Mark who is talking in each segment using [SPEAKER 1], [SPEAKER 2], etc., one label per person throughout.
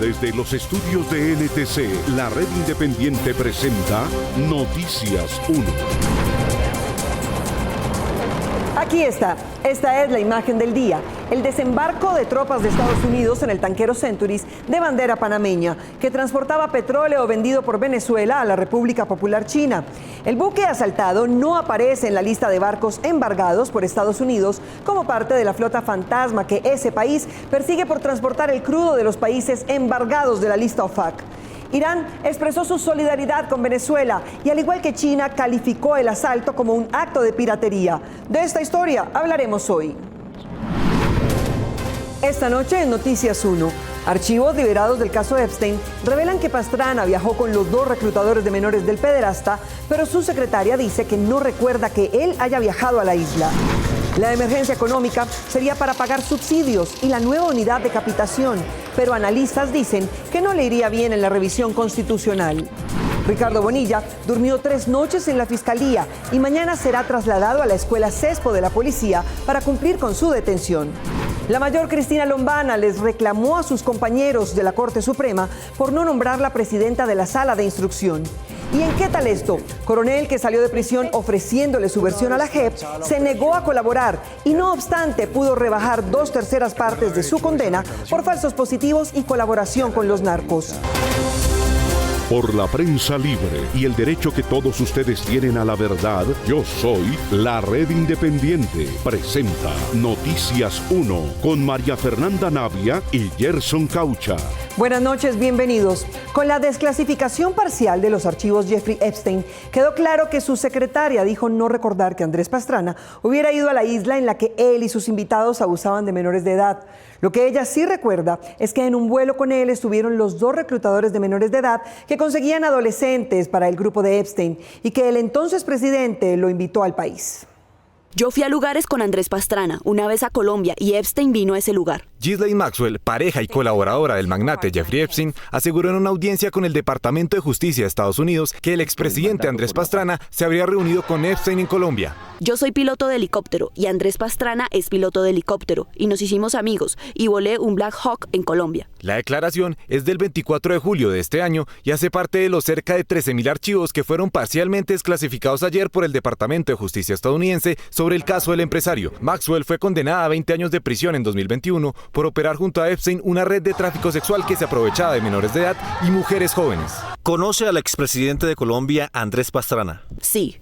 [SPEAKER 1] Desde los estudios de NTC, la red independiente presenta Noticias 1.
[SPEAKER 2] Aquí está. Esta es la imagen del día. El desembarco de tropas de Estados Unidos en el tanquero Centuris de bandera panameña, que transportaba petróleo vendido por Venezuela a la República Popular China. El buque asaltado no aparece en la lista de barcos embargados por Estados Unidos como parte de la flota fantasma que ese país persigue por transportar el crudo de los países embargados de la lista OFAC. Irán expresó su solidaridad con Venezuela y, al igual que China, calificó el asalto como un acto de piratería. De esta historia hablaremos hoy. Esta noche en Noticias 1, archivos liberados del caso Epstein revelan que Pastrana viajó con los 2 reclutadores de menores del pederasta, pero su secretaria dice que no recuerda que él haya viajado a la isla. La emergencia económica sería para pagar subsidios y la nueva unidad de captación, pero analistas dicen que no le iría bien en la revisión constitucional. Ricardo Bonilla durmió 3 noches en la fiscalía y mañana será trasladado a la escuela CESPO de la policía para cumplir con su detención. La mayor Cristina Lombana les reclamó a sus compañeros de la Corte Suprema por no nombrarla presidenta de la Sala de Instrucción. ¿Y en qué tal esto? Coronel, que salió de prisión ofreciéndole su versión a la JEP, se negó a colaborar y no obstante pudo rebajar 2/3 partes de su condena por falsos positivos y colaboración con los narcos.
[SPEAKER 1] Por la prensa libre y el derecho que todos ustedes tienen a la verdad, yo soy la Red Independiente. Presenta Noticias 1 con María Fernanda Navia y Gerson Caucha.
[SPEAKER 2] Buenas noches, bienvenidos. Con la desclasificación parcial de los archivos Jeffrey Epstein, quedó claro que su secretaria dijo no recordar que Andrés Pastrana hubiera ido a la isla en la que él y sus invitados abusaban de menores de edad. Lo que ella sí recuerda es que en un vuelo con él estuvieron los 2 reclutadores de menores de edad que conseguían adolescentes para el grupo de Epstein y que el entonces presidente lo invitó al país.
[SPEAKER 3] Yo fui a lugares con Andrés Pastrana, una vez a Colombia, y Epstein vino a ese lugar.
[SPEAKER 4] Ghislaine Maxwell, pareja y colaboradora del magnate Jeffrey Epstein, aseguró en una audiencia con el Departamento de Justicia de Estados Unidos que el expresidente Andrés Pastrana se habría reunido con Epstein en Colombia.
[SPEAKER 3] Yo soy piloto de helicóptero y Andrés Pastrana es piloto de helicóptero y nos hicimos amigos y volé un Black Hawk en Colombia.
[SPEAKER 4] La declaración es del 24 de julio de este año y hace parte de los cerca de 13.000 archivos que fueron parcialmente desclasificados ayer por el Departamento de Justicia estadounidense sobre el caso del empresario. Maxwell fue condenada a 20 años de prisión en 2021 por operar junto a Epstein una red de tráfico sexual que se aprovechaba de menores de edad y mujeres jóvenes.
[SPEAKER 5] ¿Conoce al expresidente de Colombia, Andrés Pastrana?
[SPEAKER 3] Sí.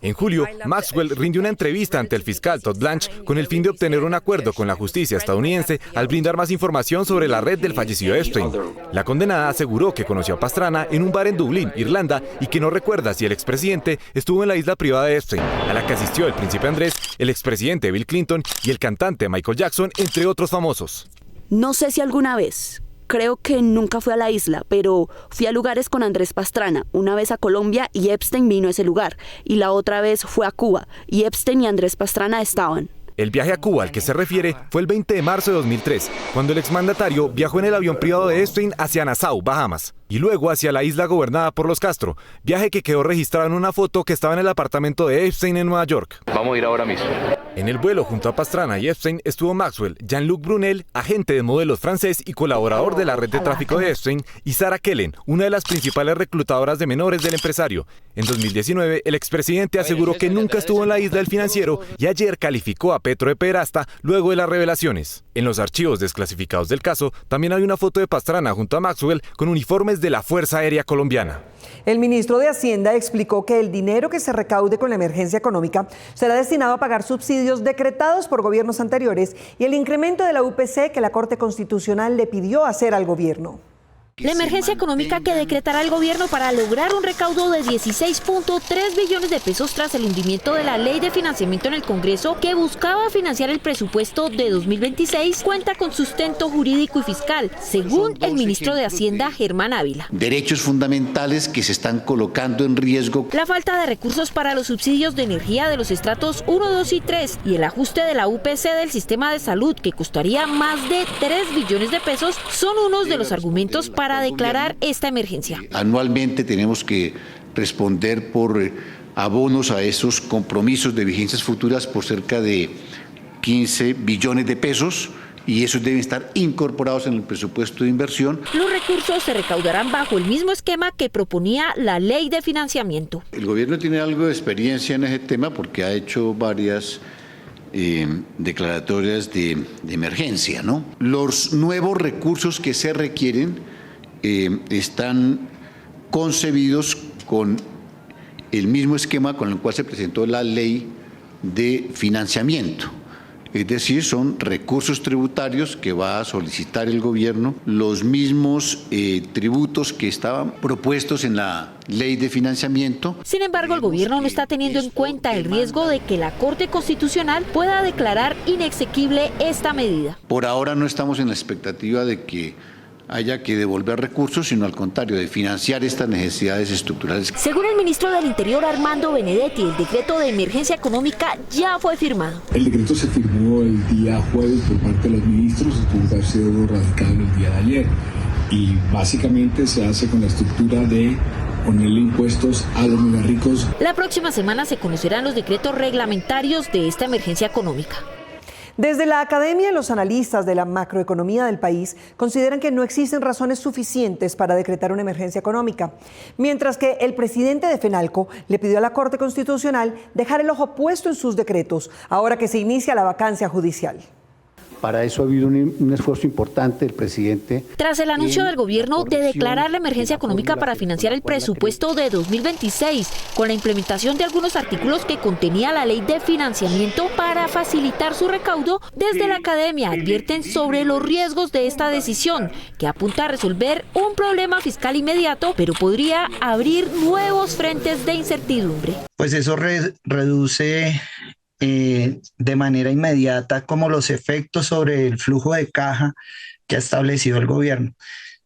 [SPEAKER 4] En julio, Maxwell rindió una entrevista ante el fiscal Todd Blanche con el fin de obtener un acuerdo con la justicia estadounidense al brindar más información sobre la red del fallecido Epstein. La condenada aseguró que conoció a Pastrana en un bar en Dublín, Irlanda, y que no recuerda si el expresidente estuvo en la isla privada de Epstein, a la que asistió el príncipe Andrés, el expresidente Bill Clinton y el cantante Michael Jackson, entre otros famosos.
[SPEAKER 3] No sé si alguna vez. Creo que nunca fui a la isla, pero fui a lugares con Andrés Pastrana, una vez a Colombia y Epstein vino a ese lugar, y la otra vez fue a Cuba y Epstein y Andrés Pastrana estaban.
[SPEAKER 4] El viaje a Cuba al que se refiere fue el 20 de marzo de 2003, cuando el exmandatario viajó en el avión privado de Epstein hacia Nassau, Bahamas, y luego hacia la isla gobernada por los Castro, viaje que quedó registrado en una foto que estaba en el apartamento de Epstein en Nueva York.
[SPEAKER 6] Vamos a ir ahora mismo.
[SPEAKER 4] En el vuelo junto a Pastrana y Epstein estuvo Maxwell, Jean-Luc Brunel, agente de modelos francés y colaborador de la red de tráfico de Epstein, y Sarah Kellen, una de las principales reclutadoras de menores del empresario. En 2019, el expresidente aseguró que nunca estuvo en la isla del financiero y ayer calificó a Petro de pederasta luego de las revelaciones. En los archivos desclasificados del caso, también hay una foto de Pastrana junto a Maxwell con uniformes de la Fuerza Aérea Colombiana.
[SPEAKER 2] El ministro de Hacienda explicó que el dinero que se recaude con la emergencia económica será destinado a pagar subsidios decretados por gobiernos anteriores y el incremento de la UPC que la Corte Constitucional le pidió hacer al gobierno.
[SPEAKER 7] La emergencia económica que decretará el gobierno para lograr un recaudo de 16.3 billones de pesos tras el hundimiento de la ley de financiamiento en el Congreso que buscaba financiar el presupuesto de 2026 cuenta con sustento jurídico y fiscal, según el ministro de Hacienda, Germán Ávila.
[SPEAKER 8] Derechos fundamentales que se están colocando en riesgo.
[SPEAKER 7] La falta de recursos para los subsidios de energía de los estratos 1, 2 y 3 y el ajuste de la UPC del sistema de salud que costaría más de 3 billones de pesos son unos de los argumentos para declarar esta emergencia.
[SPEAKER 8] Anualmente tenemos que responder por abonos a esos compromisos de vigencias futuras por cerca de 15 billones de pesos y esos deben estar incorporados en el presupuesto de inversión.
[SPEAKER 7] Los recursos se recaudarán bajo el mismo esquema que proponía la ley de financiamiento.
[SPEAKER 8] El gobierno tiene algo de experiencia en ese tema porque ha hecho varias declaratorias de emergencia, ¿no? Los nuevos recursos que se requieren están concebidos con el mismo esquema con el cual se presentó la ley de financiamiento. Es decir, son recursos tributarios que va a solicitar el gobierno, los mismos tributos que estaban propuestos en la ley de financiamiento.
[SPEAKER 7] Sin embargo, el gobierno no está teniendo en cuenta el riesgo de que la Corte Constitucional pueda declarar inexequible esta medida.
[SPEAKER 8] Por ahora no estamos en la expectativa de que haya que devolver recursos, sino al contrario, de financiar estas necesidades estructurales.
[SPEAKER 7] Según el ministro del Interior, Armando Benedetti, el decreto de emergencia económica ya fue firmado.
[SPEAKER 6] El decreto se firmó el día jueves por parte de los ministros, tuvo que haber sido radicado el día de ayer, y básicamente se hace con la estructura de ponerle impuestos a los mega ricos.
[SPEAKER 7] La próxima semana se conocerán los decretos reglamentarios de esta emergencia económica.
[SPEAKER 2] Desde la academia, los analistas de la macroeconomía del país consideran que no existen razones suficientes para decretar una emergencia económica, mientras que el presidente de FENALCO le pidió a la Corte Constitucional dejar el ojo puesto en sus decretos, ahora que se inicia la vacancia judicial.
[SPEAKER 9] Para eso ha habido un esfuerzo importante del presidente.
[SPEAKER 7] Tras el anuncio del gobierno de declarar la emergencia económica para financiar el presupuesto de 2026, con la implementación de algunos artículos que contenía la ley de financiamiento para facilitar su recaudo, desde la academia advierten sobre los riesgos de esta decisión, que apunta a resolver un problema fiscal inmediato, pero podría abrir nuevos frentes de incertidumbre.
[SPEAKER 10] Pues eso reduce de manera inmediata como los efectos sobre el flujo de caja que ha establecido el gobierno.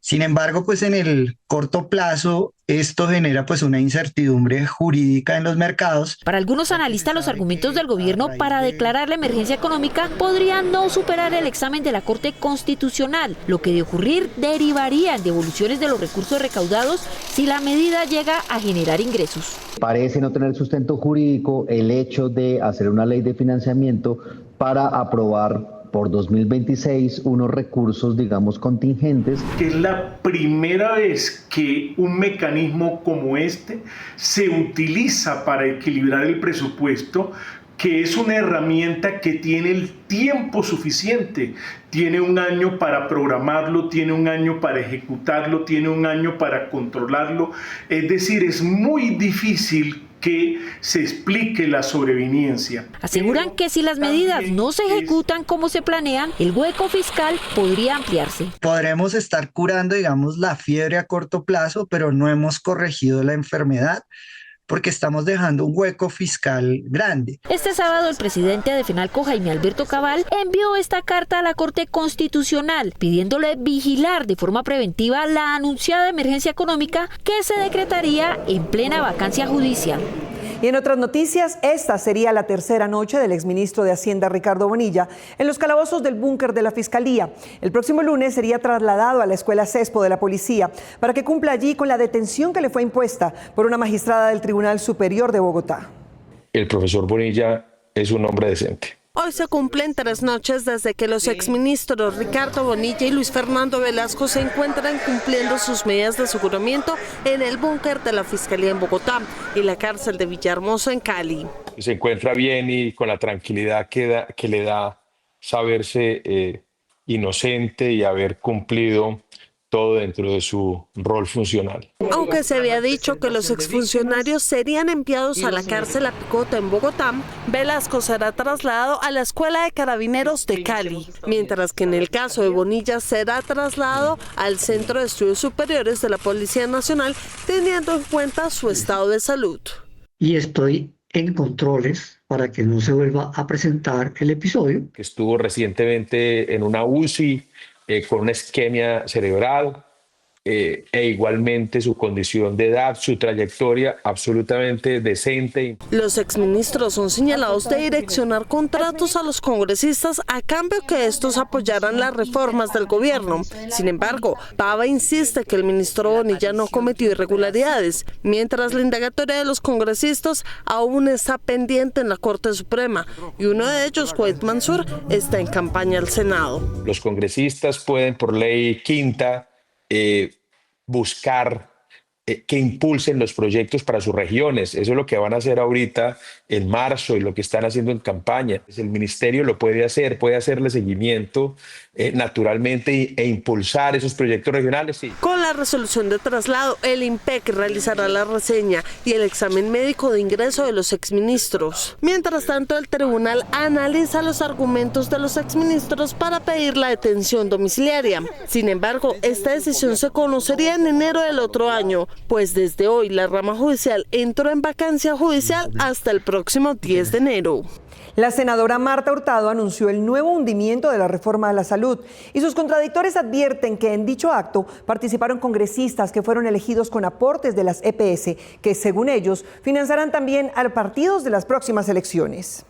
[SPEAKER 10] Sin embargo, pues en el corto plazo esto genera pues una incertidumbre jurídica en los mercados.
[SPEAKER 7] Para algunos analistas, los argumentos del gobierno para declarar la emergencia económica podrían no superar el examen de la Corte Constitucional, lo que de ocurrir derivaría en devoluciones de los recursos recaudados si la medida llega a generar ingresos.
[SPEAKER 11] Parece no tener sustento jurídico el hecho de hacer una ley de financiamiento para aprobar por 2026 unos recursos, digamos, contingentes.
[SPEAKER 12] Que es la primera vez que un mecanismo como este se utiliza para equilibrar el presupuesto, que es una herramienta que tiene el tiempo suficiente. Tiene un año para programarlo, tiene un año para ejecutarlo, tiene un año para controlarlo. Es decir, es muy difícil que se explique la sobreveniencia.
[SPEAKER 7] Aseguran que si las medidas no se ejecutan como se planean, el hueco fiscal podría ampliarse.
[SPEAKER 10] Podremos estar curando, digamos, la fiebre a corto plazo, pero no hemos corregido la enfermedad, porque estamos dejando un hueco fiscal grande.
[SPEAKER 7] Este sábado el presidente de FENALCO, Jaime Alberto Cabal, envió esta carta a la Corte Constitucional pidiéndole vigilar de forma preventiva la anunciada emergencia económica que se decretaría en plena vacancia judicial.
[SPEAKER 2] Y en otras noticias, esta sería la tercera noche del exministro de Hacienda Ricardo Bonilla en los calabozos del búnker de la Fiscalía. El próximo lunes sería trasladado a la Escuela CESPO de la Policía para que cumpla allí con la detención que le fue impuesta por una magistrada del Tribunal Superior de Bogotá.
[SPEAKER 13] El profesor Bonilla es un hombre decente.
[SPEAKER 14] Hoy se cumplen 3 noches desde que los exministros Ricardo Bonilla y Luis Fernando Velasco se encuentran cumpliendo sus medidas de aseguramiento en el búnker de la Fiscalía en Bogotá y la cárcel de Villahermosa en Cali.
[SPEAKER 13] Se encuentra bien y con la tranquilidad que le da saberse inocente y haber cumplido todo dentro de su rol funcional.
[SPEAKER 14] Aunque se había dicho que los exfuncionarios serían enviados a la cárcel La Picota en Bogotá, Velasco será trasladado a la Escuela de Carabineros de Cali, mientras que en el caso de Bonilla será trasladado al Centro de Estudios Superiores de la Policía Nacional, teniendo en cuenta su estado de salud.
[SPEAKER 15] Y estoy en controles para que no se vuelva a presentar el episodio.
[SPEAKER 13] Estuvo recientemente en una UCI, con una isquemia cerebral, e igualmente su condición de edad, su trayectoria absolutamente decente.
[SPEAKER 14] Los exministros son señalados de direccionar contratos a los congresistas a cambio que estos apoyaran las reformas del gobierno. Sin embargo, Pava insiste que el ministro Bonilla no cometió irregularidades, mientras la indagatoria de los congresistas aún está pendiente en la Corte Suprema y uno de ellos, Juez Mansur, está en campaña al Senado.
[SPEAKER 13] Los congresistas pueden por ley quinta buscar que impulsen los proyectos para sus regiones. Eso es lo que van a hacer ahorita en marzo y lo que están haciendo en campaña. El ministerio lo puede hacerle seguimiento naturalmente e impulsar esos proyectos regionales. Sí.
[SPEAKER 14] Con la resolución de traslado, el IMPEC realizará la reseña y el examen médico de ingreso de los exministros. Mientras tanto, el tribunal analiza los argumentos de los exministros para pedir la detención domiciliaria. Sin embargo, esta decisión se conocería en enero del otro año, pues desde hoy la rama judicial entró en vacancia judicial hasta el próximo 10 de enero.
[SPEAKER 2] La senadora Marta Hurtado anunció el nuevo hundimiento de la reforma a la salud y sus contradictores advierten que en dicho acto participaron congresistas que fueron elegidos con aportes de las EPS, que según ellos financiarán también a partidos de las próximas elecciones.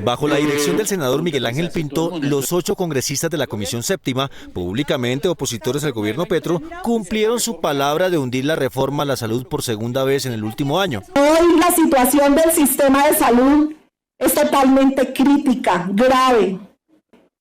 [SPEAKER 5] Bajo la dirección del senador Miguel Ángel Pinto, los 8 congresistas de la Comisión Séptima, públicamente opositores al gobierno Petro, cumplieron su palabra de hundir la reforma a la salud por segunda vez en el último año.
[SPEAKER 16] Hoy la situación del sistema de salud es totalmente crítica, grave.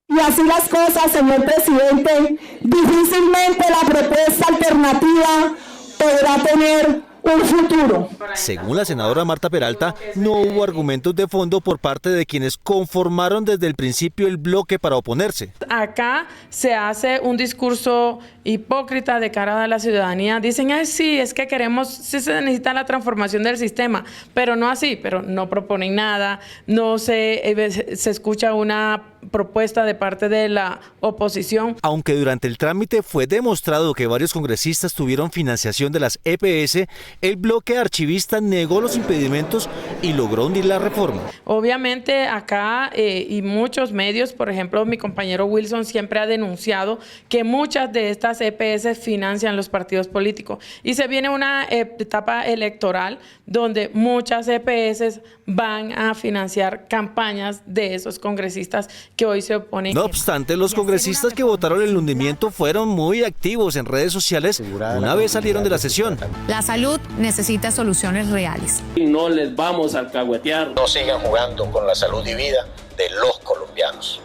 [SPEAKER 16] Y así las cosas, señor presidente, difícilmente la propuesta alternativa podrá tener un futuro.
[SPEAKER 5] Según la senadora Marta Peralta, no hubo argumentos de fondo por parte de quienes conformaron desde el principio el bloque para oponerse.
[SPEAKER 17] Acá se hace un discurso hipócrita de cara a la ciudadanía. Dicen, ay, sí, es que sí se necesita la transformación del sistema, pero no así, pero no proponen nada, no se escucha una propuesta de parte de la oposición.
[SPEAKER 5] Aunque durante el trámite fue demostrado que varios congresistas tuvieron financiación de las EPS, el bloque archivista negó los impedimentos y logró hundir la reforma.
[SPEAKER 17] Obviamente acá y muchos medios, por ejemplo, mi compañero Wilson siempre ha denunciado que muchas de estas EPS financian los partidos políticos y se viene una etapa electoral donde muchas EPS van a financiar campañas de esos congresistas que hoy se oponen.
[SPEAKER 5] No obstante, los congresistas que votaron el hundimiento fueron muy activos en redes sociales una vez salieron de la sesión.
[SPEAKER 18] La salud necesita soluciones reales.
[SPEAKER 19] No les vamos a alcahuetear.
[SPEAKER 20] No sigan jugando con la salud y vida de los colombianos.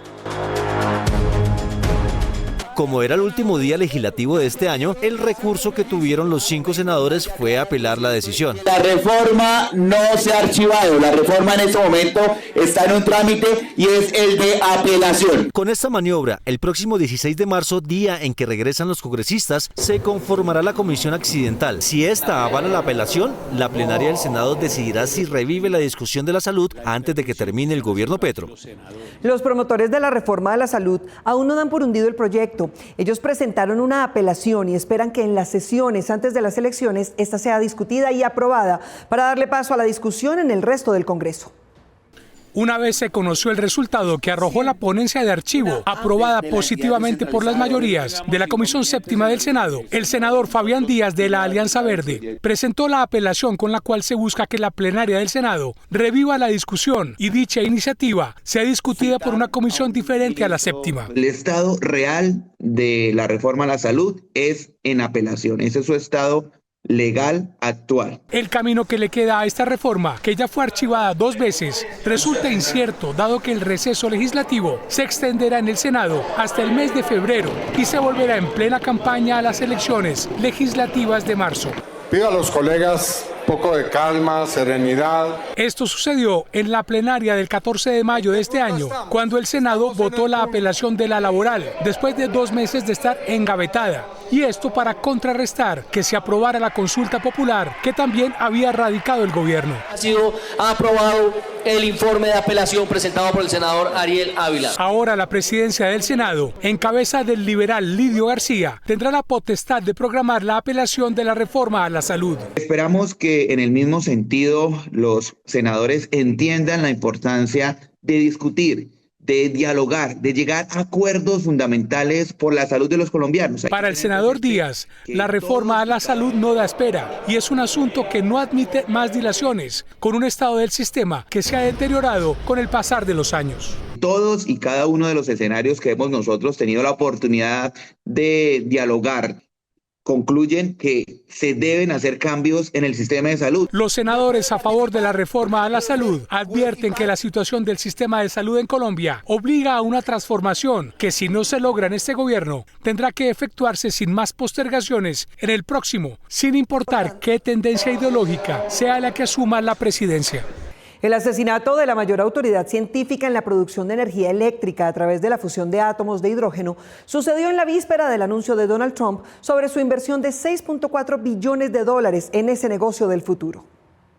[SPEAKER 5] Como era el último día legislativo de este año, el recurso que tuvieron los 5 senadores fue apelar la decisión.
[SPEAKER 21] La reforma no se ha archivado, la reforma en este momento está en un trámite y es el de apelación.
[SPEAKER 5] Con esta maniobra, el próximo 16 de marzo, día en que regresan los congresistas, se conformará la comisión accidental. Si esta avala la apelación, la plenaria del Senado decidirá si revive la discusión de la salud antes de que termine el gobierno Petro.
[SPEAKER 2] Los promotores de la reforma de la salud aún no dan por hundido el proyecto. Ellos presentaron una apelación y esperan que en las sesiones antes de las elecciones esta sea discutida y aprobada para darle paso a la discusión en el resto del Congreso.
[SPEAKER 22] Una vez se conoció el resultado que arrojó la ponencia de archivo, aprobada positivamente por las mayorías de la Comisión Séptima del Senado, el senador Fabián Díaz de la Alianza Verde presentó la apelación con la cual se busca que la plenaria del Senado reviva la discusión y dicha iniciativa sea discutida por una comisión diferente a la séptima.
[SPEAKER 21] El estado real de la reforma a la salud es en apelación, ese es su estado legal actual.
[SPEAKER 22] El camino que le queda a esta reforma, que ya fue archivada 2 veces, resulta incierto dado que el receso legislativo se extenderá en el Senado hasta el mes de febrero y se volverá en plena campaña a las elecciones legislativas de marzo.
[SPEAKER 23] Pido a los colegas poco de calma, serenidad.
[SPEAKER 22] Esto sucedió en la plenaria del 14 de mayo de este año, cuando el Senado votó la apelación de la laboral, después de 2 meses de estar engavetada. Y esto para contrarrestar que se aprobara la consulta popular que también había radicado el gobierno.
[SPEAKER 19] Ha sido aprobado el informe de apelación presentado por el senador Ariel Ávila.
[SPEAKER 22] Ahora la presidencia del Senado, en cabeza del liberal Lidio García, tendrá la potestad de programar la apelación de la reforma a la salud.
[SPEAKER 21] Esperamos que en el mismo sentido los senadores entiendan la importancia de discutir, de dialogar, de llegar a acuerdos fundamentales por la salud de los colombianos.
[SPEAKER 22] Para el senador Díaz, la reforma a la salud no da espera y es un asunto que no admite más dilaciones, con un estado del sistema que se ha deteriorado con el pasar de los años.
[SPEAKER 21] Todos y cada uno de los escenarios que hemos nosotros tenido la oportunidad de dialogar concluyen que se deben hacer cambios en el sistema de salud.
[SPEAKER 22] Los senadores a favor de la reforma a la salud advierten que la situación del sistema de salud en Colombia obliga a una transformación que, si no se logra en este gobierno, tendrá que efectuarse sin más postergaciones en el próximo, sin importar qué tendencia ideológica sea la que asuma la presidencia.
[SPEAKER 2] El asesinato de la mayor autoridad científica en la producción de energía eléctrica a través de la fusión de átomos de hidrógeno sucedió en la víspera del anuncio de Donald Trump sobre su inversión de $6.4 billones en ese negocio del futuro.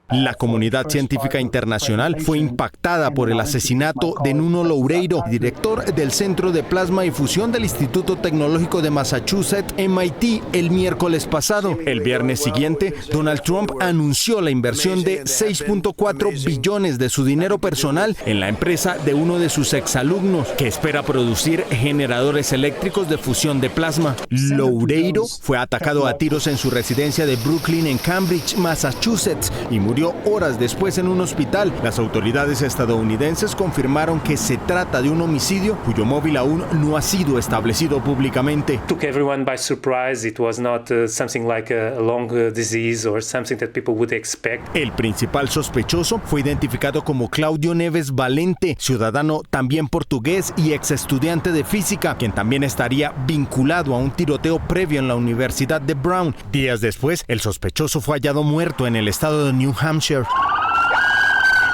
[SPEAKER 1] La comunidad científica internacional fue impactada por el asesinato de Nuno Loureiro, director del Centro de Plasma y Fusión del Instituto Tecnológico de Massachusetts, MIT, el miércoles pasado. El viernes siguiente, Donald Trump anunció la inversión de $6.4 billones de su dinero personal en la empresa de uno de sus exalumnos, que espera producir generadores eléctricos de fusión de plasma. Loureiro fue atacado a tiros en su residencia de Brooklyn, en Cambridge, Massachusetts, y murió horas después en un hospital. Las autoridades estadounidenses confirmaron que se trata de un homicidio cuyo móvil aún no ha sido establecido públicamente.
[SPEAKER 3] Took everyone by surprise. It was not something like a long disease or something that people would expect.
[SPEAKER 1] El principal sospechoso fue identificado como Claudio Neves Valente, ciudadano también portugués y ex estudiante de física, quien también estaría vinculado a un tiroteo previo en la Universidad de Brown. Días después, el sospechoso fue hallado muerto en el estado de New Hampshire.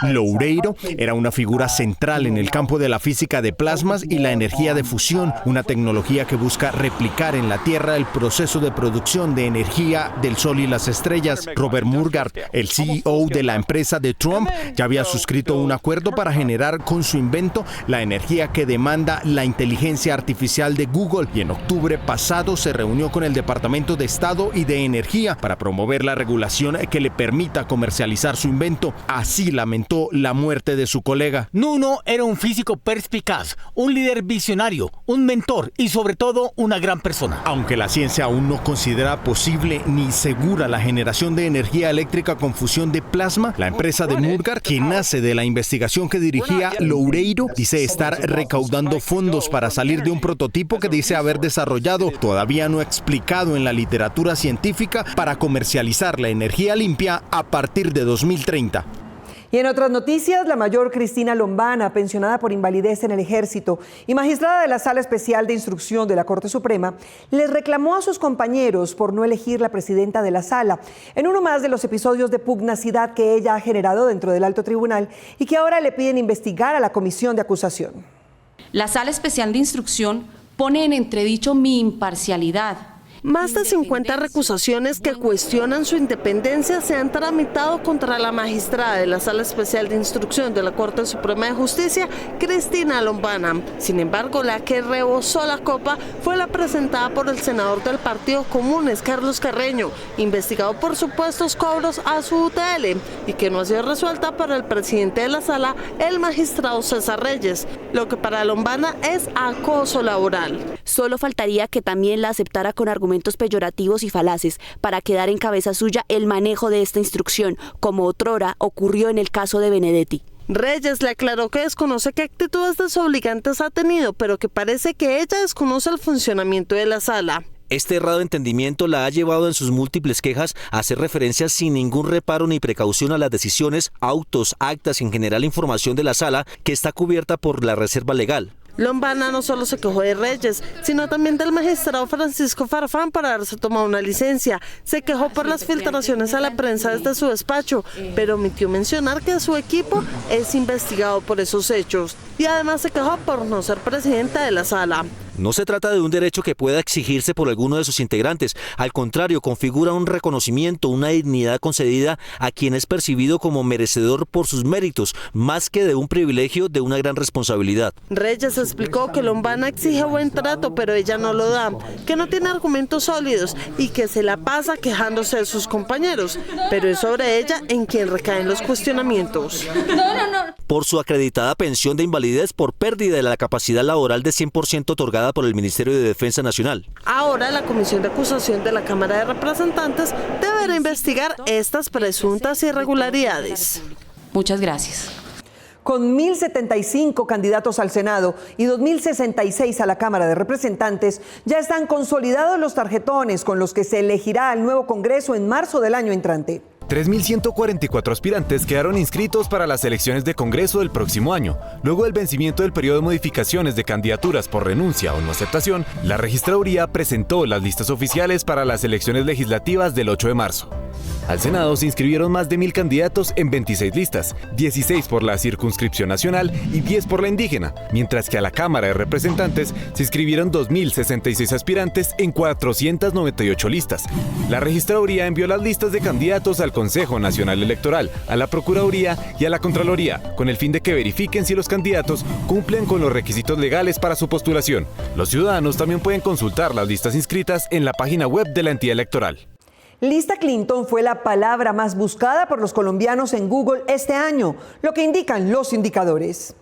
[SPEAKER 1] Loureiro era una figura central en el campo de la física de plasmas y la energía de fusión, una tecnología que busca replicar en la Tierra el proceso de producción de energía del Sol y las estrellas. Robert Murgard, el CEO de la empresa de Trump, ya había suscrito un acuerdo para generar con su invento la energía que demanda la inteligencia artificial de Google, y en octubre pasado se reunió con el Departamento de Estado y de Energía para promover la regulación que le permita comercializar su invento. Así lamentó la muerte de su colega.
[SPEAKER 4] Nuno era un físico perspicaz, un líder visionario, un mentor y sobre todo una gran persona.
[SPEAKER 1] Aunque la ciencia aún no considera posible ni segura la generación de energía eléctrica con fusión de plasma, la empresa de Murgard, que nace de la investigación que dirigía Loureiro, dice estar recaudando fondos para salir de un prototipo que dice haber desarrollado, todavía no explicado en la literatura científica, para comercializar la energía limpia a partir de 2030.
[SPEAKER 2] Y en otras noticias, la mayor Cristina Lombana, pensionada por invalidez en el Ejército y magistrada de la Sala Especial de Instrucción de la Corte Suprema, les reclamó a sus compañeros por no elegir la presidenta de la Sala, en uno más de los episodios de pugnacidad que ella ha generado dentro del Alto Tribunal y que ahora le piden investigar a la Comisión de Acusación.
[SPEAKER 24] La Sala Especial de Instrucción pone en entredicho mi imparcialidad.
[SPEAKER 14] Más de 50 recusaciones que cuestionan su independencia se han tramitado contra la magistrada de la Sala Especial de Instrucción de la Corte Suprema de Justicia, Cristina Lombana. Sin embargo, la que rebosó la copa fue la presentada por el senador del Partido Comunes, Carlos Carreño, investigado por supuestos cobros a su UTL y que no ha sido resuelta por el presidente de la Sala, el magistrado César Reyes, lo que para Lombana es acoso laboral.
[SPEAKER 25] Solo faltaría que también la aceptara con argumentos peyorativos y falaces para quedar en cabeza suya el manejo de esta instrucción, como otrora ocurrió en el caso de Benedetti.
[SPEAKER 14] Reyes le aclaró que desconoce qué actitudes desobligantes ha tenido, pero que parece que ella desconoce el funcionamiento de la Sala.
[SPEAKER 5] Este errado entendimiento la ha llevado en sus múltiples quejas a hacer referencia sin ningún reparo ni precaución a las decisiones, autos, actas y en general información de la Sala, que está cubierta por la reserva legal.
[SPEAKER 14] Lombana no solo se quejó de Reyes, sino también del magistrado Francisco Farfán por haberse tomado una licencia. Se quejó por las filtraciones a la prensa desde su despacho, pero omitió mencionar que su equipo es investigado por esos hechos. Y además se quejó por no ser presidenta de la Sala.
[SPEAKER 5] No se trata de un derecho que pueda exigirse por alguno de sus integrantes. Al contrario, configura un reconocimiento, una dignidad concedida a quien es percibido como merecedor por sus méritos, más que de un privilegio de una gran responsabilidad.
[SPEAKER 14] Reyes explicó que Lombana exige buen trato, pero ella no lo da, que no tiene argumentos sólidos y que se la pasa quejándose de sus compañeros, pero es sobre ella en quien recaen los cuestionamientos.
[SPEAKER 5] Por su acreditada pensión de invalidez por pérdida de la capacidad laboral de 100% otorgada por el Ministerio de Defensa Nacional.
[SPEAKER 14] Ahora la Comisión de Acusación de la Cámara de Representantes deberá investigar estas presuntas irregularidades.
[SPEAKER 24] Muchas gracias.
[SPEAKER 2] Con 1.075 candidatos al Senado y 2.066 a la Cámara de Representantes, ya están consolidados los tarjetones con los que se elegirá al nuevo Congreso en marzo del año entrante.
[SPEAKER 6] 3.144 aspirantes quedaron inscritos para las elecciones de Congreso del próximo año. Luego del vencimiento del periodo de modificaciones de candidaturas por renuncia o no aceptación, la registraduría presentó las listas oficiales para las elecciones legislativas del 8 de marzo. Al Senado se inscribieron más de 1.000 candidatos en 26 listas, 16 por la circunscripción nacional y 10 por la indígena, mientras que a la Cámara de Representantes se inscribieron 2.066 aspirantes en 498 listas. La registraduría envió las listas de candidatos al Consejo Nacional Electoral, a la Procuraduría y a la Contraloría, con el fin de que verifiquen si los candidatos cumplen con los requisitos legales para su postulación. Los ciudadanos también pueden consultar las listas inscritas en la página web de la entidad electoral.
[SPEAKER 2] Lista Clinton fue la palabra más buscada por los colombianos en Google este año, lo que indican los indicadores.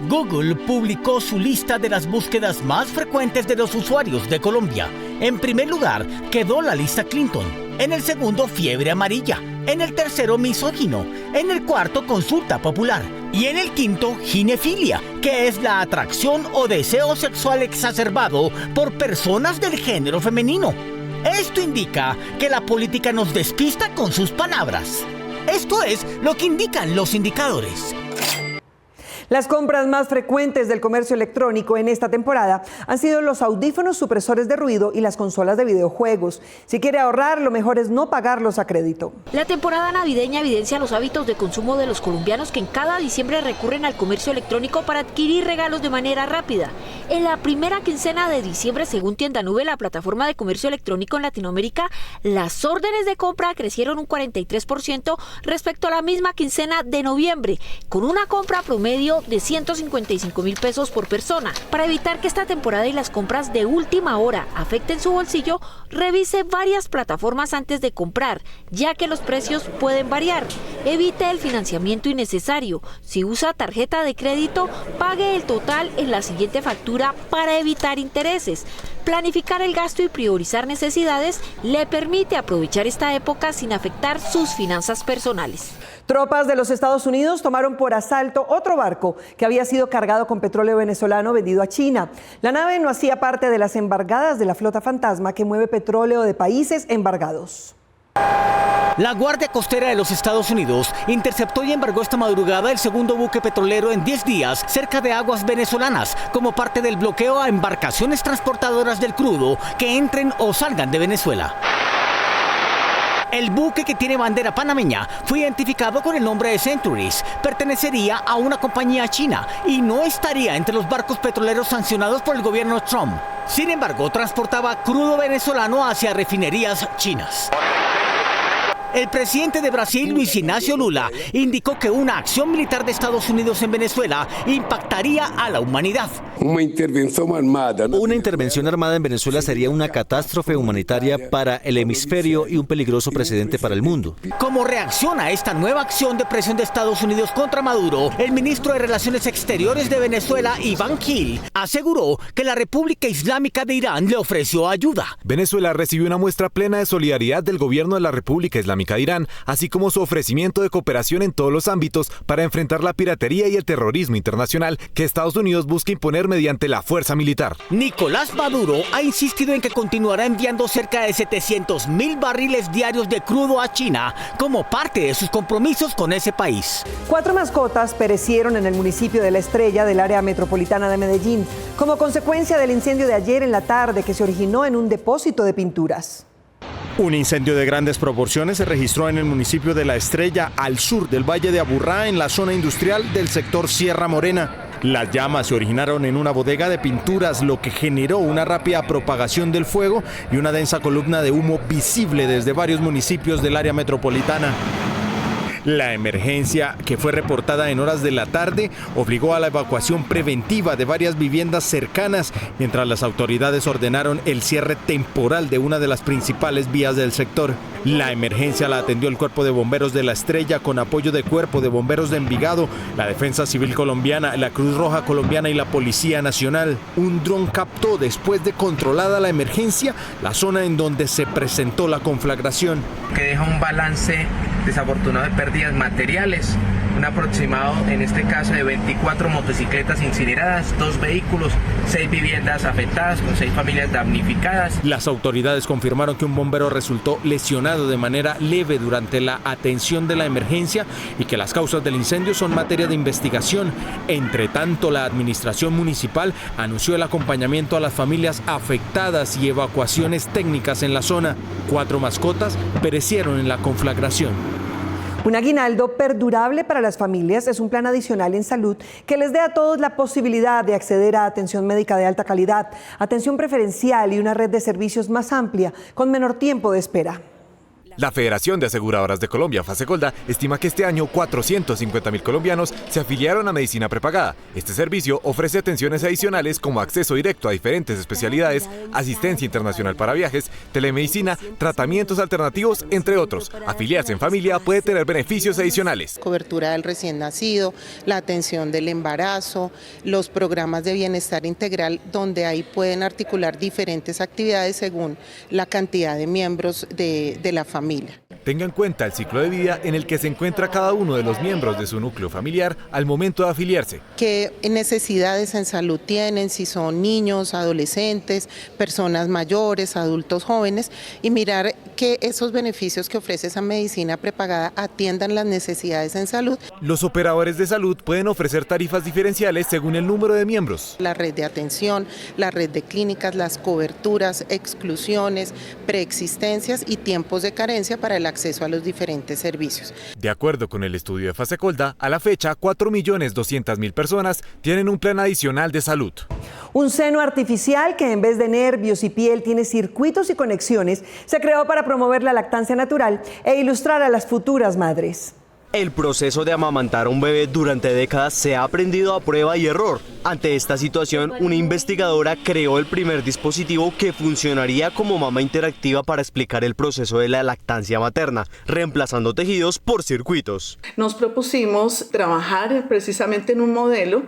[SPEAKER 4] Google publicó su lista de las búsquedas más frecuentes de los usuarios de Colombia. En primer lugar, quedó la lista Clinton. En el segundo, fiebre amarilla. En el tercero, misógino. En el cuarto, consulta popular. Y en el quinto, ginefilia, que es la atracción o deseo sexual exacerbado por personas del género femenino. Esto indica que la política nos despista con sus palabras. Esto es lo que indican los indicadores.
[SPEAKER 2] Las compras más frecuentes del comercio electrónico en esta temporada han sido los audífonos supresores de ruido y las consolas de videojuegos. Si quiere ahorrar, lo mejor es no pagarlos a crédito.
[SPEAKER 7] La temporada navideña evidencia los hábitos de consumo de los colombianos que en cada diciembre recurren al comercio electrónico para adquirir regalos de manera rápida. En la primera quincena de diciembre, según Tienda Nube, la plataforma de comercio electrónico en Latinoamérica, las órdenes de compra crecieron un 43% respecto a la misma quincena de noviembre, con una compra promedio de 155,000 pesos por persona. Para evitar que esta temporada y las compras de última hora afecten su bolsillo, revise varias plataformas antes de comprar, ya que los precios pueden variar. Evite el financiamiento innecesario. Si usa tarjeta de crédito, pague el total en la siguiente factura para evitar intereses. Planificar el gasto y priorizar necesidades le permite aprovechar esta época sin afectar sus finanzas personales.
[SPEAKER 2] Tropas de los Estados Unidos tomaron por asalto otro barco que había sido cargado con petróleo venezolano vendido a China. La nave no hacía parte de las embargadas de la flota fantasma que mueve petróleo de países embargados.
[SPEAKER 4] La Guardia Costera de los Estados Unidos interceptó y embargó esta madrugada el segundo buque petrolero en 10 días cerca de aguas venezolanas, como parte del bloqueo a embarcaciones transportadoras del crudo que entren o salgan de Venezuela. El buque, que tiene bandera panameña, fue identificado con el nombre de Centuries. Pertenecería a una compañía china y no estaría entre los barcos petroleros sancionados por el gobierno Trump. Sin embargo, transportaba crudo venezolano hacia refinerías chinas. El presidente de Brasil, Luis Ignacio Lula, indicó que una acción militar de Estados Unidos en Venezuela impactaría a la humanidad.
[SPEAKER 8] Una intervención armada.
[SPEAKER 5] Una intervención armada en Venezuela sería una catástrofe humanitaria para el hemisferio y un peligroso precedente para el mundo.
[SPEAKER 4] Como reacción a esta nueva acción de presión de Estados Unidos contra Maduro, el ministro de Relaciones Exteriores de Venezuela, Iván Gil, aseguró que la República Islámica de Irán le ofreció ayuda.
[SPEAKER 6] Venezuela recibió una muestra plena de solidaridad del gobierno de la República Islámica de Irán, así como su ofrecimiento de cooperación en todos los ámbitos para enfrentar la piratería y el terrorismo internacional que Estados Unidos busca imponer mediante la fuerza militar.
[SPEAKER 4] Nicolás Maduro ha insistido en que continuará enviando cerca de 700,000 barriles diarios de crudo a China como parte de sus compromisos con ese país.
[SPEAKER 2] 4 mascotas perecieron en el municipio de La Estrella del área metropolitana de Medellín como consecuencia del incendio de ayer en la tarde que se originó en un depósito de pinturas.
[SPEAKER 1] Un incendio de grandes proporciones se registró en el municipio de La Estrella, al sur del Valle de Aburrá, en la zona industrial del sector Sierra Morena. Las llamas se originaron en una bodega de pinturas, lo que generó una rápida propagación del fuego y una densa columna de humo visible desde varios municipios del área metropolitana. La emergencia, que fue reportada en horas de la tarde, obligó a la evacuación preventiva de varias viviendas cercanas, mientras las autoridades ordenaron el cierre temporal de una de las principales vías del sector. La emergencia la atendió el Cuerpo de Bomberos de La Estrella con apoyo de Cuerpo de Bomberos de Envigado, la Defensa Civil Colombiana, la Cruz Roja Colombiana y la Policía Nacional. Un dron captó, después de controlada la emergencia, la zona en donde se presentó la conflagración.
[SPEAKER 9] Que deja un balance desafortunado de pérdidas materiales, un aproximado en este caso de 24 motocicletas incineradas, 2 vehículos, 6 viviendas afectadas con 6 familias damnificadas.
[SPEAKER 1] Las autoridades confirmaron que un bombero resultó lesionado de manera leve durante la atención de la emergencia y que las causas del incendio son materia de investigación. Entre tanto, la administración municipal anunció el acompañamiento a las familias afectadas y evacuaciones técnicas en la zona. 4 mascotas perecieron en la conflagración.
[SPEAKER 2] Un aguinaldo perdurable para las familias es un plan adicional en salud que les dé a todos la posibilidad de acceder a atención médica de alta calidad, atención preferencial y una red de servicios más amplia, con menor tiempo de espera.
[SPEAKER 6] La Federación de Aseguradoras de Colombia, Fasecolda, estima que este año 450.000 colombianos se afiliaron a medicina prepagada. Este servicio ofrece atenciones adicionales como acceso directo a diferentes especialidades, asistencia internacional para viajes, telemedicina, tratamientos alternativos, entre otros. Afiliarse en familia puede tener beneficios adicionales.
[SPEAKER 10] Cobertura del recién nacido, la atención del embarazo, los programas de bienestar integral, donde ahí pueden articular diferentes actividades según la cantidad de miembros de la familia.
[SPEAKER 6] Tenga en cuenta el ciclo de vida en el que se encuentra cada uno de los miembros de su núcleo familiar al momento de afiliarse.
[SPEAKER 10] ¿Qué necesidades en salud tienen? Si son niños, adolescentes, personas mayores, adultos jóvenes, y mirar que esos beneficios que ofrece esa medicina prepagada atiendan las necesidades en salud.
[SPEAKER 6] Los operadores de salud pueden ofrecer tarifas diferenciales según el número de miembros.
[SPEAKER 10] La red de atención, la red de clínicas, las coberturas, exclusiones, preexistencias y tiempos de carencia para el acceso a los diferentes servicios.
[SPEAKER 6] De acuerdo con el estudio de Fasecolda, a la fecha 4.200.000 personas tienen un plan adicional de salud.
[SPEAKER 2] Un seno artificial que en vez de nervios y piel tiene circuitos y conexiones se creó para promover la lactancia natural e ilustrar a las futuras madres.
[SPEAKER 11] El proceso de amamantar a un bebé durante décadas se ha aprendido a prueba y error. Ante esta situación, una investigadora creó el primer dispositivo que funcionaría como mama interactiva para explicar el proceso de la lactancia materna, reemplazando tejidos por circuitos.
[SPEAKER 12] Nos propusimos trabajar precisamente en un modelo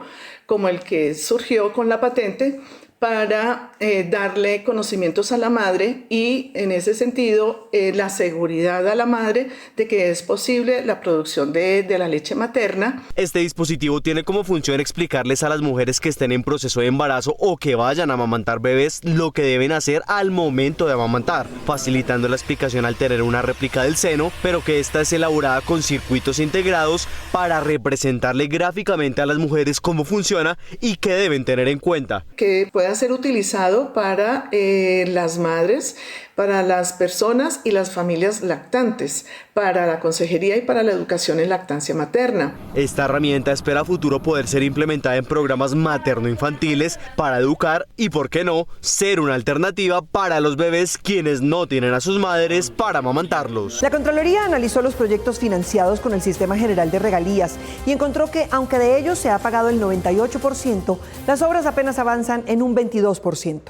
[SPEAKER 12] como el que surgió con la patente, para darle conocimientos a la madre y en ese sentido la seguridad a la madre de que es posible la producción de la leche materna.
[SPEAKER 11] Este dispositivo tiene como función explicarles a las mujeres que estén en proceso de embarazo o que vayan a amamantar bebés lo que deben hacer al momento de amamantar, facilitando la explicación al tener una réplica del seno, pero que esta es elaborada con circuitos integrados para representarle gráficamente a las mujeres cómo funciona y qué deben tener en cuenta.
[SPEAKER 12] Que pueda ser utilizado para las madres, para las personas y las familias lactantes, para la consejería y para la educación en lactancia materna.
[SPEAKER 11] Esta herramienta espera a futuro poder ser implementada en programas materno-infantiles para educar y, por qué no, ser una alternativa para los bebés quienes no tienen a sus madres para amamantarlos.
[SPEAKER 2] La Contraloría analizó los proyectos financiados con el Sistema General de Regalías y encontró que, aunque de ellos se ha pagado el 98%, las obras apenas avanzan en un 22%.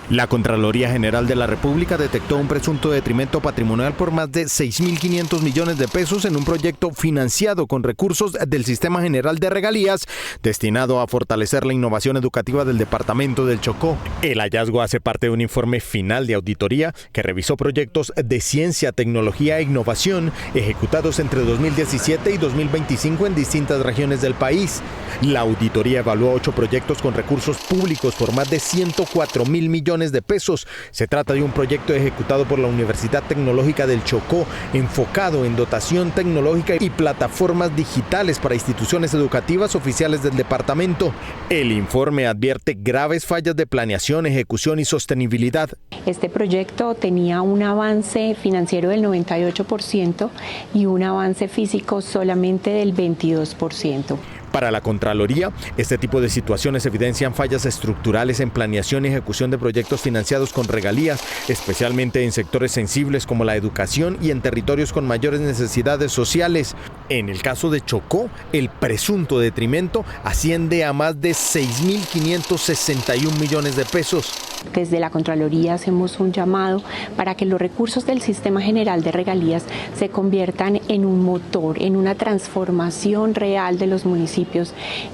[SPEAKER 1] La Contraloría General de la República detectó un presunto detrimento patrimonial por más de 6.500 millones de pesos en un proyecto financiado con recursos del Sistema General de Regalías destinado a fortalecer la innovación educativa del departamento del Chocó. El hallazgo hace parte de un informe final de auditoría que revisó proyectos de ciencia, tecnología e innovación ejecutados entre 2017 y 2025 en distintas regiones del país. La auditoría evaluó 8 proyectos con recursos públicos por más de 104.000 millones de pesos. Se trata de un proyecto ejecutado por la Universidad Tecnológica del Chocó, enfocado en dotación tecnológica y plataformas digitales para instituciones educativas oficiales del departamento. El informe advierte graves fallas de planeación, ejecución y sostenibilidad.
[SPEAKER 15] Este proyecto tenía un avance financiero del 98% y un avance físico solamente del 22%.
[SPEAKER 1] Para la Contraloría, este tipo de situaciones evidencian fallas estructurales en planeación y ejecución de proyectos financiados con regalías, especialmente en sectores sensibles como la educación y en territorios con mayores necesidades sociales. En el caso de Chocó, el presunto detrimento asciende a más de 6.561 millones de pesos.
[SPEAKER 15] Desde la Contraloría hacemos un llamado para que los recursos del Sistema General de Regalías se conviertan en un motor, en una transformación real de los municipios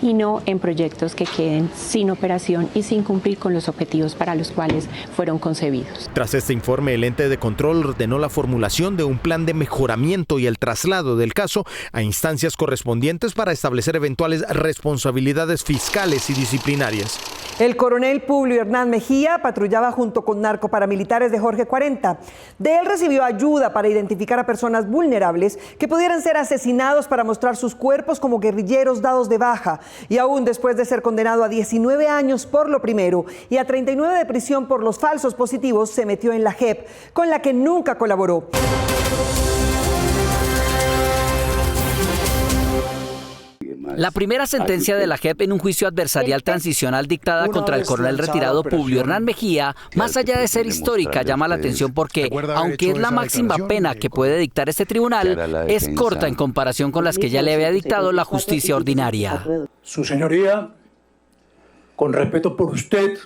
[SPEAKER 15] y no en proyectos que queden sin operación y sin cumplir con los objetivos para los cuales fueron concebidos.
[SPEAKER 1] Tras este informe, el ente de control ordenó la formulación de un plan de mejoramiento y el traslado del caso a instancias correspondientes para establecer eventuales responsabilidades fiscales y disciplinarias.
[SPEAKER 2] El coronel Publio Hernán Mejía patrullaba junto con narcoparamilitares de Jorge 40. De él recibió ayuda para identificar a personas vulnerables que pudieran ser asesinados para mostrar sus cuerpos como guerrilleros dados de baja. Y aún después de ser condenado a 19 años por lo primero y a 39 de prisión por los falsos positivos, se metió en la JEP, con la que nunca colaboró.
[SPEAKER 13] La primera sentencia de la JEP en un juicio adversarial transicional dictada contra el coronel retirado Publio Hernán Mejía, más allá de ser histórica, llama la atención porque, aunque es la máxima pena que puede dictar este tribunal, es corta en comparación con las que ya le había dictado la justicia ordinaria.
[SPEAKER 16] Su señoría, con respeto por usted,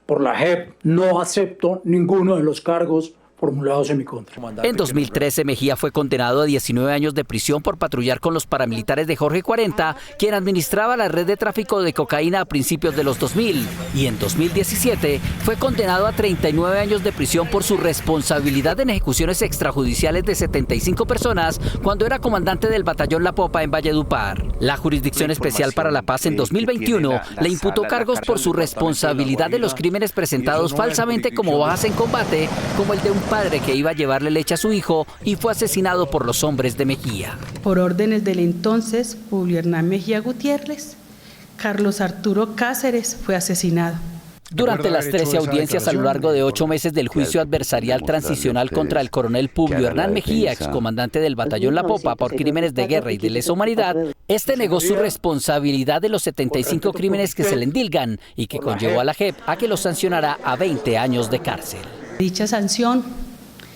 [SPEAKER 16] por la JEP, no acepto ninguno de los cargos formulados en mi contra.
[SPEAKER 13] En 2013, Mejía fue condenado a 19 años de prisión por patrullar con los paramilitares de Jorge 40, quien administraba la red de tráfico de cocaína a principios de los 2000. Y en 2017 fue condenado a 39 años de prisión por su responsabilidad en ejecuciones extrajudiciales de 75 personas cuando era comandante del batallón La Popa en Valledupar. La Jurisdicción Especial para la Paz en 2021 le imputó cargos por su responsabilidad de los crímenes presentados falsamente como bajas en combate, como el de un padre que iba a llevarle leche a su hijo y fue asesinado por los hombres de Mejía.
[SPEAKER 17] Por órdenes del entonces Publio Hernán Mejía Gutiérrez, Carlos Arturo Cáceres fue asesinado.
[SPEAKER 13] Durante las 13 audiencias a lo largo de 8 meses del juicio adversarial transicional contra el coronel Publio Hernán Mejía, excomandante del batallón La Popa por crímenes de guerra y de lesa humanidad, este negó su responsabilidad de los 75 crímenes que se le endilgan y que conllevó a la JEP a que lo sancionara a 20 años de cárcel.
[SPEAKER 17] Dicha sanción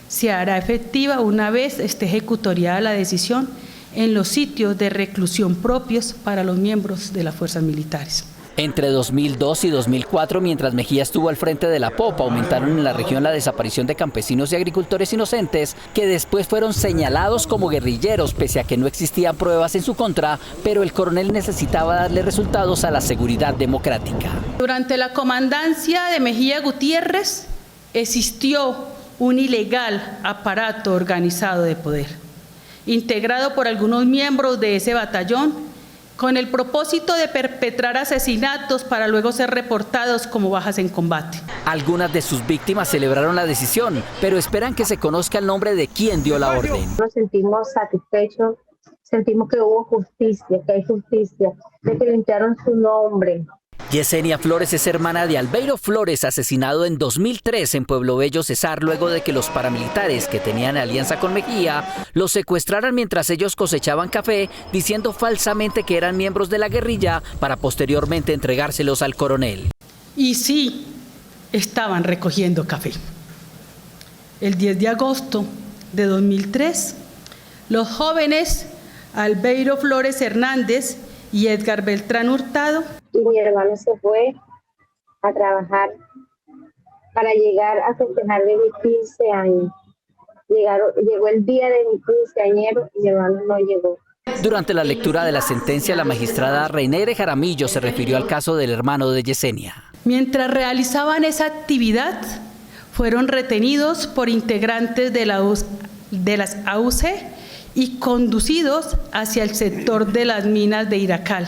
[SPEAKER 17] se hará efectiva una vez esté ejecutoriada la decisión en los sitios de reclusión propios para los miembros de las fuerzas militares.
[SPEAKER 13] Entre 2002 y 2004, mientras Mejía estuvo al frente de La Popa, aumentaron en la región la desaparición de campesinos y agricultores inocentes que después fueron señalados como guerrilleros, pese a que no existían pruebas en su contra, pero el coronel necesitaba darle resultados a la seguridad democrática.
[SPEAKER 17] Durante la comandancia de Mejía Gutiérrez existió un ilegal aparato organizado de poder, integrado por algunos miembros de ese batallón, con el propósito de perpetrar asesinatos para luego ser reportados como bajas en combate.
[SPEAKER 13] Algunas de sus víctimas celebraron la decisión, pero esperan que se conozca el nombre de quien dio la orden.
[SPEAKER 18] Nos sentimos satisfechos, sentimos que hubo justicia, que hay justicia, de que limpiaron su nombre.
[SPEAKER 13] Yesenia Flores es hermana de Albeiro Flores, asesinado en 2003 en Pueblo Bello, Cesar, luego de que los paramilitares que tenían alianza con Mejía los secuestraran mientras ellos cosechaban café, diciendo falsamente que eran miembros de la guerrilla para posteriormente entregárselos al coronel.
[SPEAKER 17] Y sí, estaban recogiendo café. El 10 de agosto de 2003, los jóvenes Albeiro Flores Hernández y Edgar Beltrán Hurtado.
[SPEAKER 18] Y mi hermano se fue a trabajar para llegar a festejar de mis 15 años. Llegó el día de mi quinceañero y mi hermano no llegó.
[SPEAKER 13] Durante la lectura de la sentencia, la magistrada Reynere Jaramillo se refirió al caso del hermano de Yesenia.
[SPEAKER 17] Mientras realizaban esa actividad, fueron retenidos por integrantes de las AUC y conducidos hacia el sector de las minas de Iracal,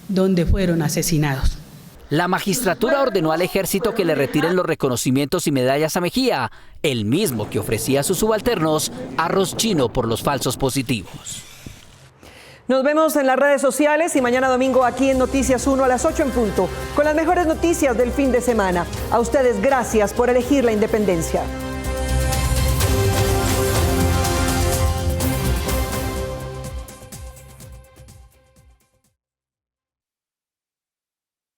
[SPEAKER 17] donde fueron asesinados.
[SPEAKER 13] La magistratura ordenó al ejército que le retiren los reconocimientos y medallas a Mejía, el mismo que ofrecía a sus subalternos arroz chino por los falsos positivos.
[SPEAKER 2] Nos vemos en las redes sociales y mañana domingo aquí en Noticias 1 a las 8 en punto, con las mejores noticias del fin de semana. A ustedes, gracias por elegir la independencia.